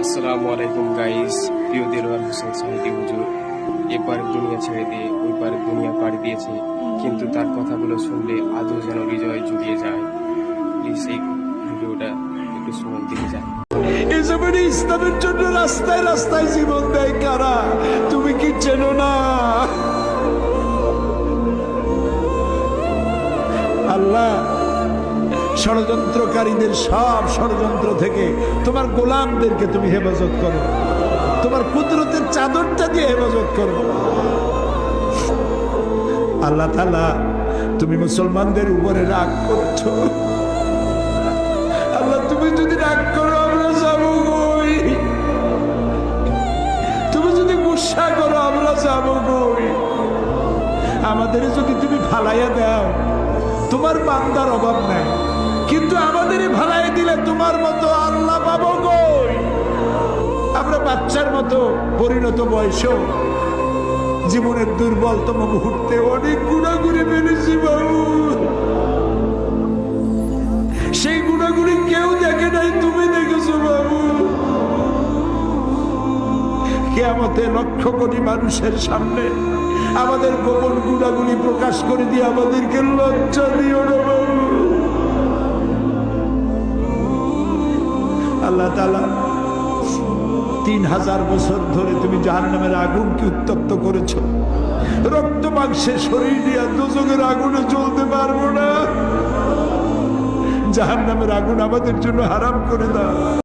আসসালামু আলাইকুম গাইস, প্রিয় দেলোয়ার হোসেন সাহেদী হুজুর এপার দুনিয়া ছেড়ে দিয়ে ওই পার দুনিয়া পাড়ি দিয়েছে, কিন্তু তার কথাগুলো শুনলে আজও যেন হৃদয় জুড়িয়ে যায়। প্লিজ এই ভিডিওটা একটু শুনুন, দেখে যান। এই জমিনে ইসলামের জন্য রাস্তায় রাস্তায় জীবন দেয় কারা, তুমি কি চেনো না? আল্লাহ ষড়যন্ত্রকারীদের সব ষড়যন্ত্র থেকে তোমার গোলামদেরকে তুমি হেফাজত করো, তোমার কুদরতের চাদরটা দিয়ে হেফাজত করো। আল্লাহ তাআলা তুমি মুসলমানদের উপরে রাগ করছো। আল্লাহ তুমি যদি রাগ করো আমরা যাবো কই? তুমি যদি গুসা করো আমরা যাবো কই? আমাদের যদি তুমি ফালাইয়া দাও, তোমার বান্দার অভাব নাই, কিন্তু আমাদেরই ভালাই দিলে তোমার মতো আল্লাহ পাবো কই? আমরা বাচ্চার মতো পরিণত বয়সেও জীবনের দুর্বলতম মুহূর্তে অনেক গুণাগুণি মেনেছি বাবু। সেই গুণাগুণি কেউ দেখে নাই, তুমি দেখেছো বাবু। কিয়ামতে লক্ষ কোটি মানুষের সামনে আমাদের গোপন গুণাগুণি প্রকাশ করে দিয়ে আমাদেরকে লজ্জা দিও না বাবু। আল্লাহ তাআলা 3000 বছর ধরে তুমি জাহান্নামের আগুনকে উত্তপ্ত করেছো। রক্ত মাংসের শরীর নিয়ে দোজখের আগুনে জ্বলতে পারবো না। জাহান্নামের আগুন আমাদের জন্য হারাম করে দাও।